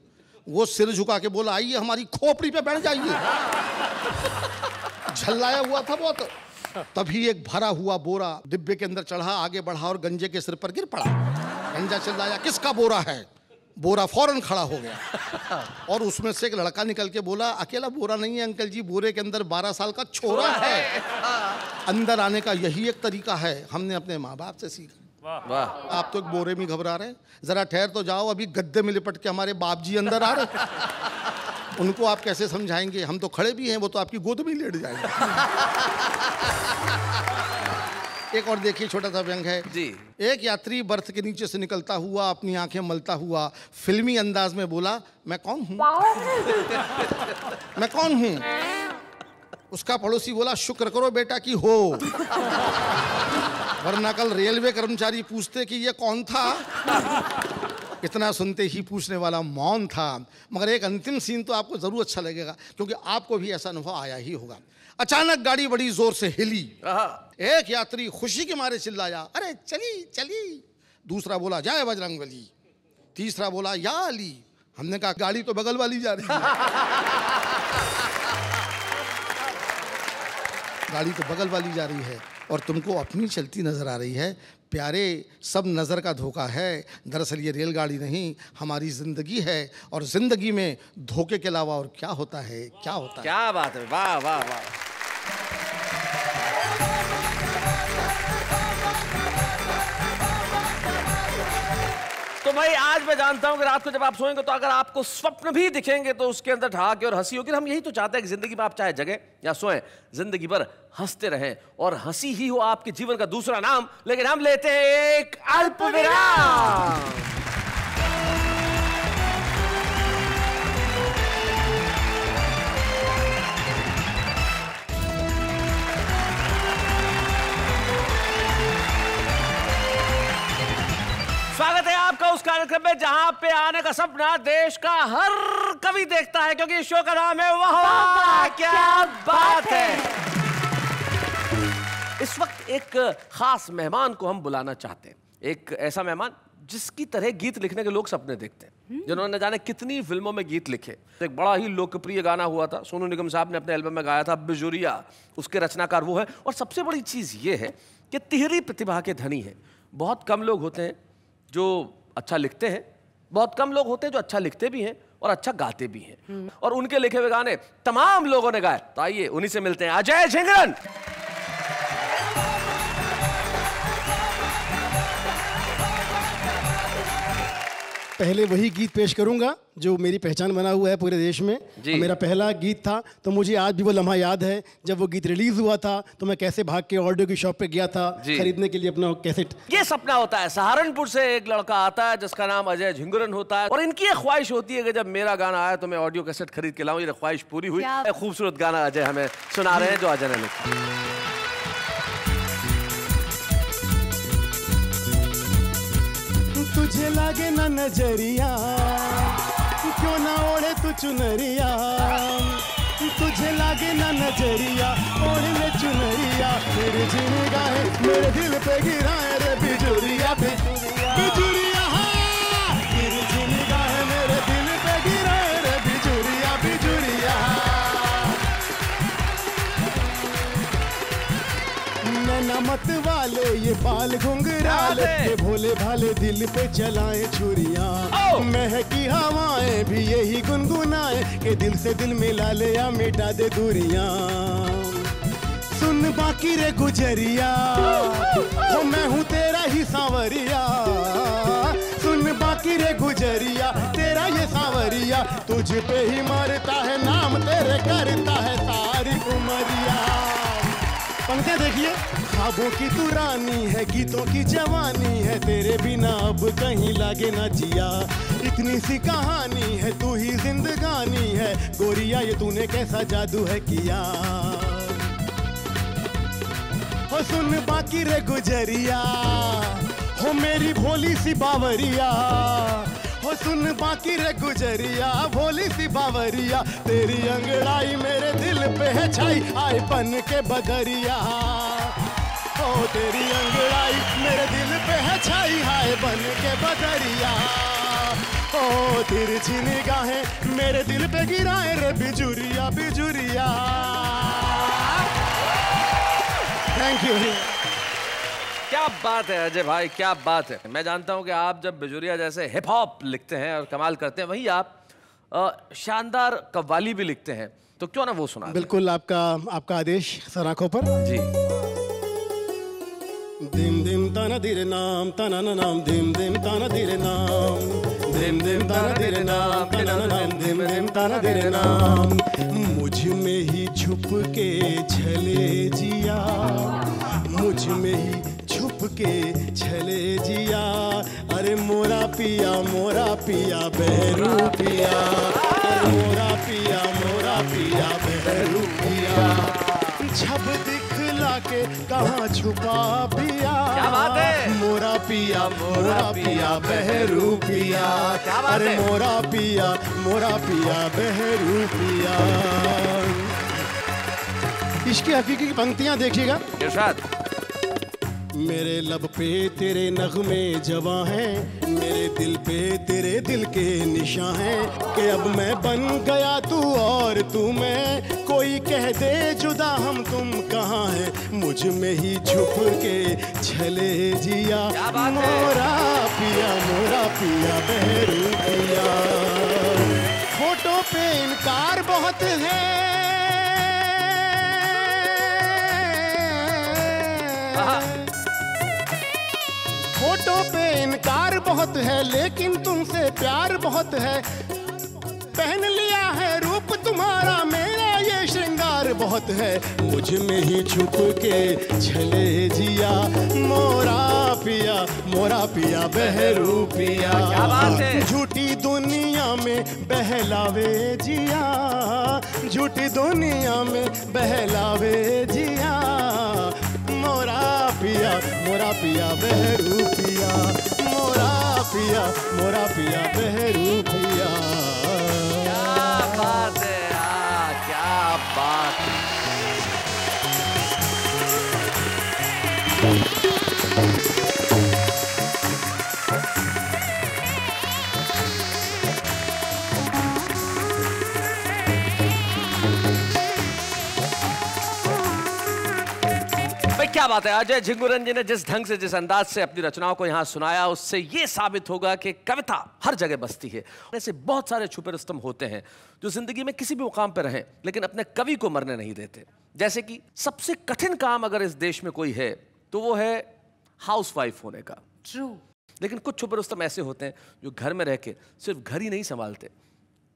वो सिर झुका के बोला आइए हमारी खोपड़ी पे बैठ जाइए। झल्लाया हुआ था बहुत। तभी एक भरा हुआ बोरा डिब्बे के अंदर चढ़ा, आगे बढ़ा और गंजे के सिर पर गिर पड़ा। गंजा चिल्लाया किसका बोरा है? बोरा फौरन खड़ा हो गया और उसमें से एक लड़का निकल के बोला अकेला बोरा नहीं है अंकल जी, बोरे के अंदर 12 साल का छोरा है। अंदर आने का यही एक तरीका है, हमने अपने माँ बाप से सीखा। वाह। आप तो एक बोरे में घबरा रहे हैं, जरा ठहर तो जाओ, अभी गद्दे में लिपट के हमारे बाप जी अंदर आ रहे। उनको आप कैसे समझाएंगे? हम तो खड़े भी हैं, वो तो आपकी गोद में लेट जाएंगे। एक और देखिए छोटा सा व्यंग है जी। एक यात्री बर्थ के नीचे से निकलता हुआ अपनी आंखें मलता हुआ फिल्मी अंदाज में बोला मैं कौन हूं? मैं कौन हूं? उसका पड़ोसी बोला शुक्र करो बेटा कि हो, वरना कल रेलवे कर्मचारी पूछते कि ये कौन था। इतना सुनते ही पूछने वाला मौन था। मगर एक अंतिम सीन तो आपको जरूर अच्छा लगेगा, क्योंकि आपको भी ऐसा अनुभव आया ही होगा। अचानक गाड़ी बड़ी जोर से हिली। एक यात्री खुशी के मारे चिल्लाया अरे चली चली। दूसरा बोला जय बजरंगबली। तीसरा बोला या अली। हमने कहा गाड़ी तो बगल वाली जा रही है। गाड़ी तो बगल वाली जा रही है और तुमको अपनी चलती नजर आ रही है। प्यारे, सब नज़र का धोखा है। दरअसल ये रेलगाड़ी नहीं, हमारी ज़िंदगी है। और ज़िंदगी में धोखे के अलावा और क्या होता है? क्या होता है? क्या बात है, वाह वाह वाह। तो भाई आज मैं जानता हूं कि रात को जब आप सोएंगे तो अगर आपको स्वप्न भी दिखेंगे तो उसके अंदर ठहाके और हंसी होगी। हम यही तो चाहते हैं कि जिंदगी में आप चाहे जगह या सोएं, जिंदगी भर हंसते रहें और हंसी ही हो आपके जीवन का दूसरा नाम। लेकिन हम लेते हैं एक अल्प विराम। स्वागत है आपका उस कार्यक्रम में जहां पे आने का सपना देश का हर कवि देखता है, क्योंकि इस शो का नाम है वाह वाह क्या बात है। इस वक्त एक खास मेहमान को हम बुलाना चाहते हैं। एक ऐसा मेहमान जिसकी तरह गीत लिखने के लोग सपने देखते हैं, जिन्होंने जाने कितनी फिल्मों में गीत लिखे। एक बड़ा ही लोकप्रिय गाना हुआ था, सोनू निगम साहब ने अपने एल्बम में गाया था, बिजुरिया, उसके रचनाकार वो है। और सबसे बड़ी चीज ये है कि तिहरी प्रतिभा के धनी है। बहुत कम लोग होते हैं जो अच्छा लिखते हैं, बहुत कम लोग होते हैं जो अच्छा लिखते भी हैं और अच्छा गाते भी हैं। और उनके लिखे हुए गाने तमाम लोगों ने गाए। तो आइए उन्हीं से मिलते हैं, अजय झिंगरन। पहले वही गीत पेश करूंगा जो मेरी पहचान बना हुआ है पूरे देश में। मेरा पहला गीत था, तो मुझे आज भी वो लम्हा याद है जब वो गीत रिलीज हुआ था तो मैं कैसे भाग के ऑडियो की शॉप पे गया था खरीदने के लिए अपना कैसेट। ये सपना होता है, सहारनपुर से एक लड़का आता है जिसका नाम अजय झिंगरन होता है, और इनकी एक ख्वाहिश होती है कि जब मेरा गाना आया तो मैं ऑडियो कैसेट खरीद के लाऊं। ये ख्वाहिश पूरी हुई। एक खूबसूरत गाना अजय हमें सुना रहे हैं जो अजय ने लिखा। तुझे लागे ना नजरिया, क्यों ना ओढ़े तू चुनरिया। तुझे लागे ना नजरिया, ओढ़ ले चुनरिया। मेरे जीने गाहे मेरे दिल पे गिराए रे बिजुरिया पे बिजुरिया। हाँ मेरे जीने गाहे मेरे दिल पे गिराए रे बिजुरिया बिजुरिया। नैना मत वाले ये बाल घुंघराले, ये भोले भाले दिल पे चलाए छुरियां। महकी हवाएं भी यही गुनगुनाए कि दिल से दिल मिला ले या मिटा दे दूरियां। सुन बाकी रे गुजरिया, ओ मैं हूँ तेरा ही सांवरिया। सुन बाकी रे गुजरिया, तेरा ये सांवरिया। तुझ पे ही मरता है नाम तेरे करता है सारी उमरिया। पंक्तियां देखिए। ख्वाबों की तू रानी है, गीतों की जवानी है, तेरे बिना अब कहीं लागे ना जिया। इतनी सी कहानी है, तू ही जिंदगानी है, गोरिया ये तूने कैसा जादू है किया। हो सुन बाकी रे गुजरिया, हो मेरी भोली सी बावरिया। हो सुन बाकी रे गुजरिया, भोली सी बावरिया। तेरी अंगड़ाई मेरे दिल पे है छाई, आए बन के बदरिया। ओ तेरी अंगड़ाई मेरे दिल पे है छाई, हाय बन के बदरिया। ओ तिरछी निगाहें मेरे दिल पे गिराए रे बिजुरिया बिजुरिया। Thank you. क्या बात है अजय भाई, क्या बात है। मैं जानता हूं कि आप जब बिजुरिया जैसे हिप हॉप लिखते हैं और कमाल करते हैं, वहीं आप शानदार कव्वाली भी लिखते हैं, तो क्यों ना वो सुना। बिल्कुल, आपका आदेश सर आंखों पर जी। दिम दिम ताना दिरे नाम ताना नाम दिम दिम ताना दिरे नाम दिम दिम ताना दिरे नाम ताना नाम दिम दिम ताना दिरे नाम। मुझ में ही छुप के छले जिया, मुझ में ही छुप के छले जिया। अरे मोरा पिया बहरू पिया, अरे मोरा पिया बहरू पिया। छब दिखला के कहाँ छुपा पिया। क्या बात है। मोरा पिया बहरू पिया। अरे मोरा पिया बहरू पिया। इसकी हकीकी की पंक्तियां देखिएगा। इरशाद। मेरे लब पे तेरे नगमे जवां हैं, मेरे दिल पे तेरे दिल के निशान हैं। कि अब मैं बन गया तू और तू मैं, कोई कह दे जुदा हम तुम कहाँ हैं। मुझ में ही छुप के छले जिया। मोरा पिया बहरू पिया। फोटो पे इनकार बहुत है, फोटो पे इनकार बहुत है, लेकिन तुमसे प्यार बहुत है। पहन लिया है रूप तुम्हारा, मेरा ये श्रृंगार बहुत है। मुझ में ही छुप के छले जिया। मोरा पिया बहरू पिया। क्या बात है। झूठी दुनिया में बहलावे जिया, झूठी दुनिया में बहलावे जिया। मोरा पिया बहरू पिया। मोरा पिया बहरू पिया। क्या बात है यार, क्या बात है। क्या बात है। अजय झिंगुरन जी ने जिस ढंग से, जिस अंदाज से अपनी रचनाओं को यहाँ सुनाया, उससे ये साबित होगा कि कविता हर जगह बसती है। ऐसे बहुत सारे छुपे रुस्तम होते हैं जो जिंदगी में किसी भी मुकाम पर रहें, लेकिन अपने कवि को मरने नहीं देते। जैसे कि सबसे कठिन काम अगर इस देश में कोई है तो वो है हाउसवाइफ होने का। ट्रू। लेकिन कुछ छुपे रुस्तम ऐसे होते हैं जो घर में रह के सिर्फ घर ही नहीं संभालते,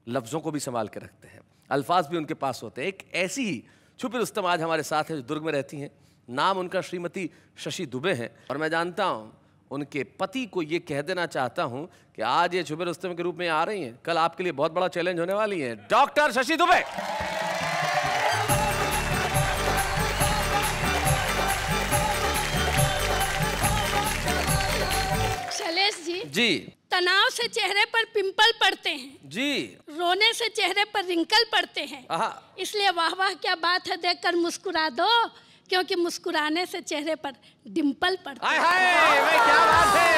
लफ्जों को भी संभाल के रखते हैं, अल्फाज भी उनके पास होते हैं। एक ऐसी ही छुपे रुस्तम आज हमारे साथ है जो दुर्ग में रहती हैं। नाम उनका श्रीमती शशि दुबे है, और मैं जानता हूं उनके पति को ये कह देना चाहता हूं कि आज ये छुपे रुस्तम के रूप में आ रही हैं, कल आपके लिए बहुत बड़ा चैलेंज होने वाली है। डॉक्टर शशि दुबे। शैलेश जी, तनाव से चेहरे पर पिंपल पड़ते हैं जी, रोने से चेहरे पर रिंकल पड़ते हैं। इसलिए वाह वाह क्या बात है देखकर मुस्कुरा दो, क्योंकि मुस्कुराने से चेहरे पर डिंपल पड़ता है। क्या बात है,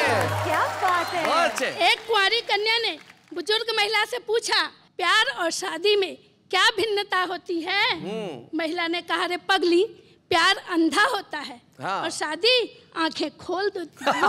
क्या बात है। एक कुंवारी कन्या ने बुजुर्ग महिला से पूछा, प्यार और शादी में क्या भिन्नता होती है? महिला ने कहा, रे पगली, प्यार अंधा होता है और शादी आंखें खोल देती है।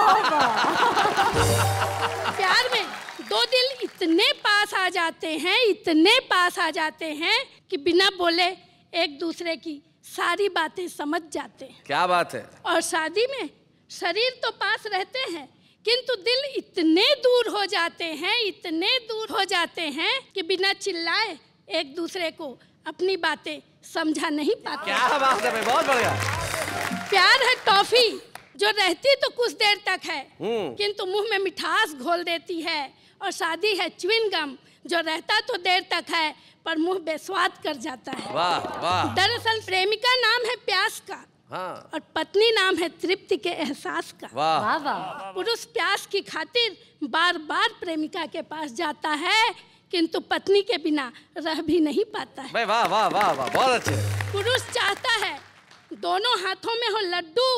प्यार में दो दिल इतने पास आ जाते हैं, इतने पास आ जाते हैं कि बिना बोले एक दूसरे की सारी बातें समझ जाते हैं। क्या बात है। और शादी में शरीर तो पास रहते हैं, किंतु दिल इतने दूर हो जाते हैं, इतने दूर हो जाते हैं कि बिना चिल्लाए एक दूसरे को अपनी बातें समझा नहीं पाते। क्या बात है, बहुत बढ़िया। प्यार है टॉफी जो रहती तो कुछ देर तक है, किंतु मुंह में मिठास घोल देती है। और शादी है च्युइंगम जो रहता तो देर तक है, पर मुंह बेस्वाद कर जाता है। वाह वाह। दरअसल प्रेमिका नाम है प्यास का, और पत्नी नाम है तृप्ति के एहसास का। वाह वाह। पुरुष प्यास की खातिर बार बार प्रेमिका के पास जाता है, किंतु पत्नी के बिना रह भी नहीं पाता है। वाह वाह वाह वाह, बहुत अच्छे। पुरुष चाहता है दोनों हाथों में हो लड्डू,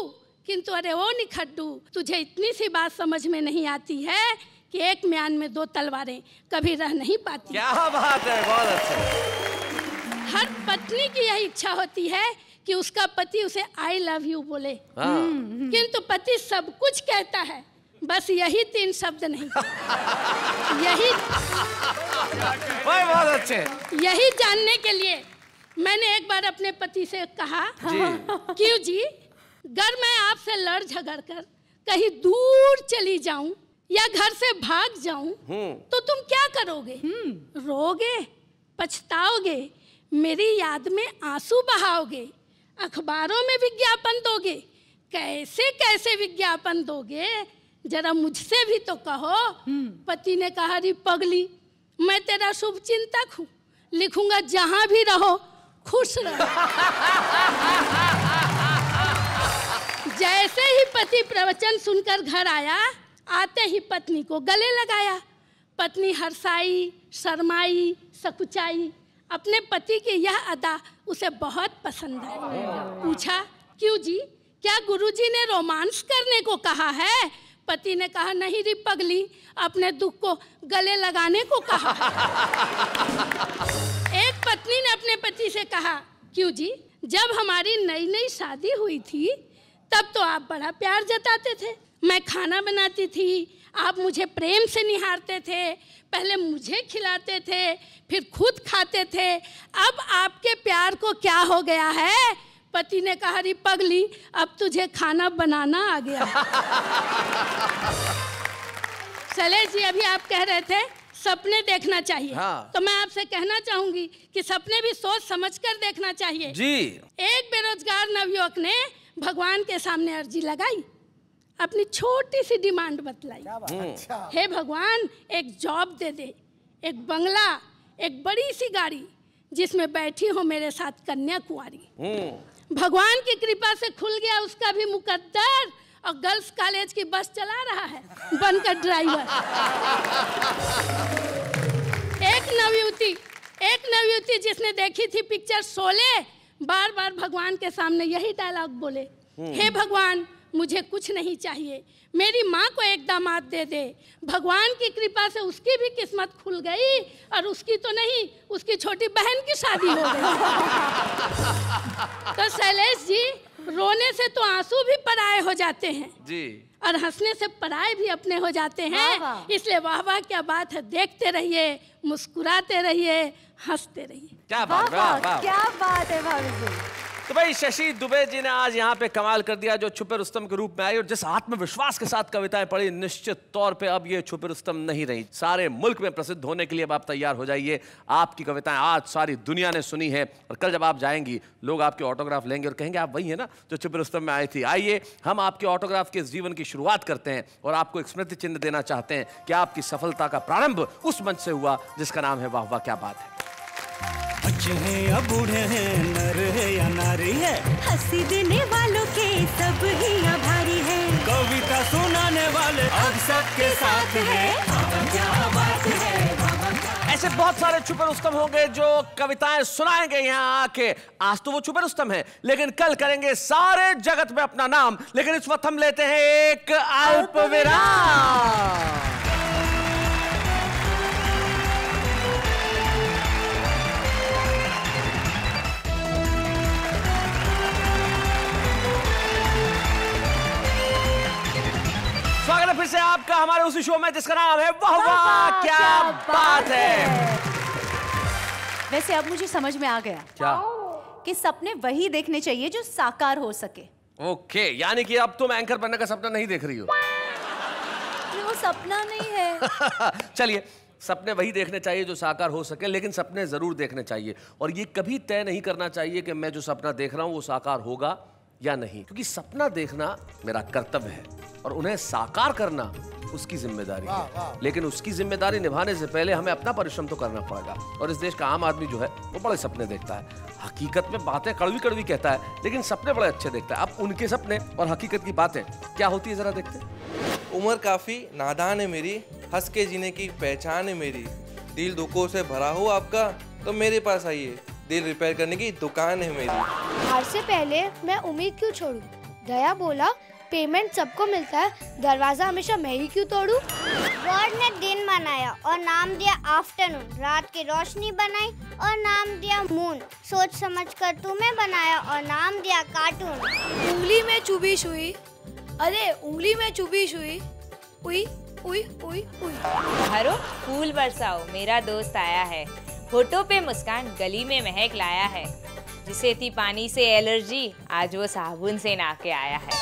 किंतु अरे ओ निखड्डू, तुझे इतनी सी बात समझ में नहीं आती है कि एक म्यान में दो तलवारें कभी रह नहीं पाती। क्या बात है, बहुत अच्छा। हर पत्नी की यही इच्छा होती है कि उसका पति उसे आई लव यू बोले, किंतु पति सब कुछ कहता है, बस यही 3 शब्द नहीं। यही बहुत अच्छे। यही जानने के लिए मैंने एक बार अपने पति से कहा, क्यों जी, अगर मैं आपसे लड़ झगड़ कर कहीं दूर चली जाऊं या घर से भाग जाऊं तो तुम क्या करोगे? रोगे, पछताओगे, मेरी याद में आंसू बहाओगे, अखबारों में विज्ञापन दोगे, कैसे कैसे विज्ञापन दोगे, जरा मुझसे भी तो कहो। पति ने कहा, री पगली, मैं तेरा शुभ चिंतक हूँ, लिखूंगा जहां भी रहो खुश रहो। जैसे ही पति प्रवचन सुनकर घर आया, आते ही पत्नी को गले लगाया। पत्नी हर्षाई, शर्माई, सकुचाई। अपने पति की यह अदा उसे बहुत पसंद आई। पूछा, क्यों जी, क्या गुरुजी ने रोमांस करने को कहा है? पति ने कहा, नहीं री पगली, अपने दुख को गले लगाने को कहा। एक पत्नी ने अपने पति से कहा, क्यों जी, जब हमारी नई नई शादी हुई थी तब तो आप बड़ा प्यार जताते थे, मैं खाना बनाती थी, आप मुझे प्रेम से निहारते थे, पहले मुझे खिलाते थे, फिर खुद खाते थे, अब आपके प्यार को क्या हो गया है? पति ने कहा, री पगली, अब तुझे खाना बनाना आ गया। शैलेश जी, अभी आप कह रहे थे सपने देखना चाहिए। तो मैं आपसे कहना चाहूंगी कि सपने भी सोच समझकर देखना चाहिए जी। एक बेरोजगार नवयुवक ने भगवान के सामने अर्जी लगाई, अपनी छोटी सी डिमांड बतलाई। हे भगवान, एक जॉब दे दे, एक बंगला, एक बड़ी सी गाड़ी जिसमें बैठी हो मेरे साथ कन्याकुमारी। भगवान की कृपा से खुल गया उसका भी मुकद्दर और गर्ल्स कॉलेज की बस चला रहा है बनकर ड्राइवर। एक नवयुवती जिसने देखी थी पिक्चर शोले, बार बार भगवान के सामने यही डायलॉग बोले, हे भगवान, मुझे कुछ नहीं चाहिए, मेरी माँ को एक दामाद दे दे। भगवान की कृपा से उसकी भी किस्मत खुल गई और उसकी तो नहीं, उसकी छोटी बहन की शादी हो गई। तो शैलेश जी, रोने से तो आंसू भी पराये हो जाते हैं जी, और हंसने से पराये भी अपने हो जाते हैं। इसलिए वाह वाह क्या बात है, देखते रहिए, मुस्कुराते रहिए, हंसते रहिए। क्या बात, क्या बात है भाभी जी। तो भाई शशि दुबे जी ने आज यहाँ पे कमाल कर दिया, जो छुपे रुस्तम के रूप में आई और जिस आत्मविश्वास के साथ कविताएं पढ़ी, निश्चित तौर पे अब ये छुपे रुस्तम नहीं रही, सारे मुल्क में प्रसिद्ध होने के लिए अब आप तैयार हो जाइए। आपकी कविताएं आज सारी दुनिया ने सुनी है और कल जब आप जाएंगी लोग आपके ऑटोग्राफ लेंगे और कहेंगे आप वही है ना जो छुपे रुस्तम में आई थी। आइए हम आपके ऑटोग्राफ के जीवन की शुरुआत करते हैं और आपको एक स्मृति चिन्ह देना चाहते हैं कि आपकी सफलता का प्रारंभ उस मंच से हुआ जिसका नाम है वाह वाह क्या बात है। बच्चे हैं या बूढ़े हैं, नर है या नारी है, हंसी देने वालों के सब ही आभारी है, कविता सुनाने वाले अब सबके साथ है, क्या बात है। ऐसे बहुत सारे छुपे रुस्तम होंगे जो कविताएं सुनाएंगे यहाँ आके। आज तो वो छुपे रुस्तम है, लेकिन कल करेंगे सारे जगत में अपना नाम। लेकिन इस वक्त हम लेते हैं एक अल्प विराम। स्वागत है फिर से आपका हमारे उसी शो में जिसका नाम है वाह वाह क्या बात है। वैसे अब मुझे समझ में आ गया क्या कि सपने वही देखने चाहिए जो साकार हो सके। ओके, यानी कि अब तुम एंकर बनने का सपना नहीं देख रही हो। वो सपना नहीं है। चलिए, सपने वही देखने चाहिए जो साकार हो सके, लेकिन सपने जरूर देखने चाहिए और ये कभी तय नहीं करना चाहिए कि मैं जो सपना देख रहा हूं वो साकार होगा या नहीं, क्योंकि सपना देखना मेरा कर्तव्य है और उन्हें साकार करना उसकी जिम्मेदारी है। लेकिन उसकी जिम्मेदारी निभाने से पहले हमें अपना परिश्रम तो करना पड़ेगा। और इस देश का आम आदमी जो है वो बड़े सपने देखता है, हकीकत में बातें कड़वी कड़वी कहता है, लेकिन सपने बड़े अच्छे देखता है। अब उनके सपने और हकीकत की बातें क्या होती है जरा देखते हैं। उम्र काफी नादान है मेरी, हंस के जीने की पहचान है मेरी, दिल दुखों से भरा हो आपका तो मेरे पास आइए, दिल रिपेयर करने की दुकान है मेरी। हार से पहले मैं उम्मीद क्यों छोड़ूं? दया बोला पेमेंट सबको मिलता है, दरवाजा हमेशा मैं ही क्यों तोड़ूं? गॉड ने दिन बनाया और नाम दिया आफ्टरनून, रात की रोशनी बनाई और नाम दिया मून, सोच समझ कर तुम्हें बनाया और नाम दिया कार्टून। उंगली में चुभी सुई, अरे उंगली में चुभी सुई, उई उई उई उई। हरो फूल बरसाओ, मेरा दोस्त आया है, होठों पे मुस्कान, गली में महक लाया है, जिसे थी पानी से एलर्जी, आज वो साबुन से नहा के आया है।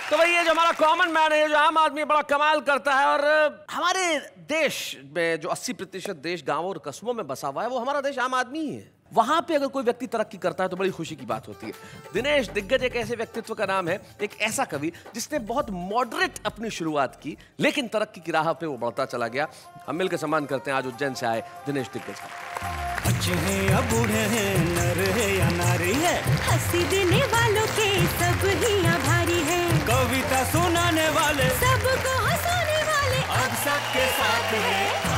तो भाई ये जो हमारा कॉमन मैन है, जो आम आदमी बड़ा कमाल करता है, और हमारे देश में जो 80% देश गांवों और कस्बों में बसा हुआ है, वो हमारा देश आम आदमी ही है। वहां पे अगर कोई व्यक्ति तरक्की करता है तो बड़ी खुशी की बात होती है। दिनेश दिग्गज एक ऐसे व्यक्तित्व का नाम है, एक ऐसा कवि जिसने बहुत मॉडरेट अपनी शुरुआत की, लेकिन तरक्की की राह पे वो बढ़ता चला गया। हम मिलकर सम्मान करते हैं आज उज्जैन से आए दिनेश दिग्गज का। बच्चे हैं या बूढ़े हैं, नर है या नारी है, हंसी देने वालों के सब ही आभारी है, कविता सुनाने वाले सबको हंसाने वाले अब सबके साथ है।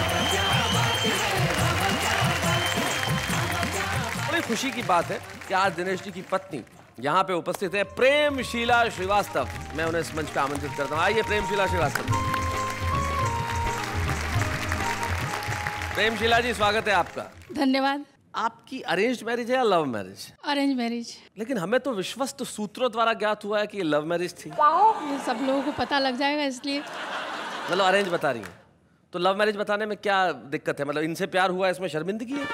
बड़ी खुशी की बात है कि आज दिनेश जी की पत्नी यहाँ पे उपस्थित है, प्रेमशीला श्रीवास्तव। मैं उन्हें इस मंच पे आमंत्रित करता हूँ। आइए प्रेमशीला श्रीवास्तव। प्रेमशीला जी, स्वागत है आपका। धन्यवाद। आपकी अरेंज्ड मैरिज है या लव मैरिज? Arrange marriage. लेकिन हमें तो विश्वस्त सूत्रों द्वारा ज्ञात हुआ है कि ये लव मैरिज थी। ये सब लोगों को पता लग जाएगा इसलिए। मतलब अरेंज बता रही हैं, तो लव मैरिज बताने में क्या दिक्कत है? मतलब इनसे प्यार हुआ, इसमें शर्मिंदगी है?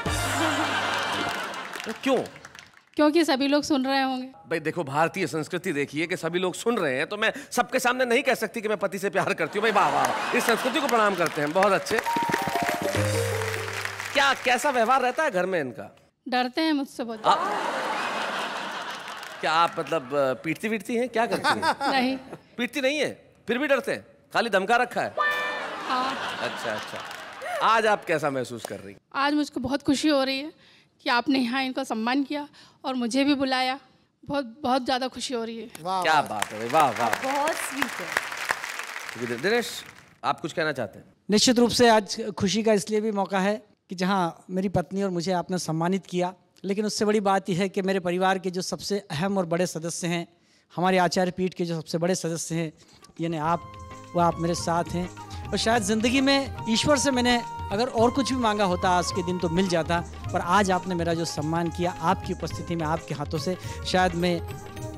तो क्यों? क्योंकि सभी लोग सुन रहे होंगे। भाई देखो, भारतीय संस्कृति देखिए कि सभी लोग सुन रहे हैं, तो मैं सबके सामने नहीं कह सकती कि मैं पति से प्यार करती हूँ। भाई वाह वाह, इस संस्कृति को प्रणाम करते हैं, बहुत अच्छे। क्या कैसा व्यवहार रहता है घर में इनका? डरते हैं मुझसे बहुत। क्या आप मतलब पीटती वीटती हैं, क्या करती हैं? नहीं, पीटती नहीं है, फिर भी डरते हैं, खाली धमका रखा है? हाँ। अच्छा अच्छा। आज आप कैसा महसूस कर रही हैं? आज मुझको बहुत खुशी हो रही है कि आपने यहाँ इनका सम्मान किया और मुझे भी बुलाया। बहुत बहुत ज़्यादा खुशी हो रही है। क्या बात है, वाह वाह, बहुत स्वीट है। दिनेश, आप कुछ कहना चाहते हैं? निश्चित रूप से आज खुशी का इसलिए भी मौका है कि जहाँ मेरी पत्नी और मुझे आपने सम्मानित किया, लेकिन उससे बड़ी बात यह है कि मेरे परिवार के जो सबसे अहम और बड़े सदस्य हैं, हमारे आचार्य पीठ के जो सबसे बड़े सदस्य हैं, यानी आप, वो आप मेरे साथ हैं। और शायद ज़िंदगी में ईश्वर से मैंने अगर और कुछ भी मांगा होता आज के दिन तो मिल जाता, पर आज आपने मेरा जो सम्मान किया आपकी उपस्थिति में, आपके हाथों से, शायद मैं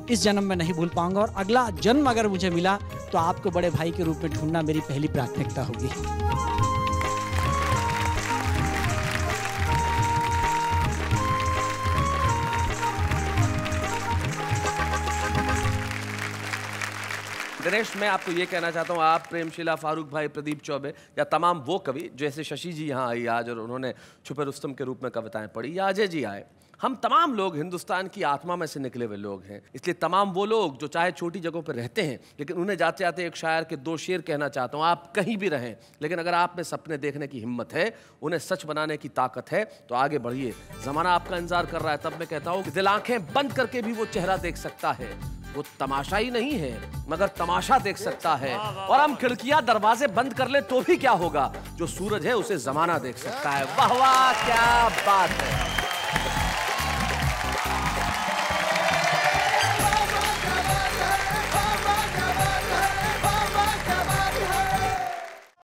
इस जन्म में नहीं भूल पाऊंगा। और अगला जन्म अगर मुझे मिला तो आपको बड़े भाई के रूप में ढूंढना मेरी पहली प्राथमिकता होगी। दिनेश, मैं आपको ये कहना चाहता हूँ, आप, प्रेमशीला, फारूक भाई, प्रदीप चौबे या तमाम वो कवि जैसे शशि जी यहाँ आई आज और उन्होंने छुपे रुस्तम के रूप में कविताएं पढ़ी, या अजय जी आए, हम तमाम लोग हिंदुस्तान की आत्मा में से निकले हुए लोग हैं। इसलिए तमाम वो लोग जो चाहे छोटी जगहों पर रहते हैं, लेकिन उन्हें जाते जाते एक शायर के दो शेर कहना चाहता हूँ। आप कहीं भी रहें, लेकिन अगर आप में सपने देखने की हिम्मत है, उन्हें सच बनाने की ताकत है, तो आगे बढ़िए। ज़माना आपका इंतजार कर रहा है। तब मैं कहता हूँ कि दिल आंखें बंद करके भी वो चेहरा देख सकता है। वो तमाशा ही नहीं है, मगर तमाशा देख सकता है। और हम खिड़कियां दरवाजे बंद कर ले तो भी क्या होगा, जो सूरज है उसे जमाना देख सकता है। वाह वाह, क्या बात है।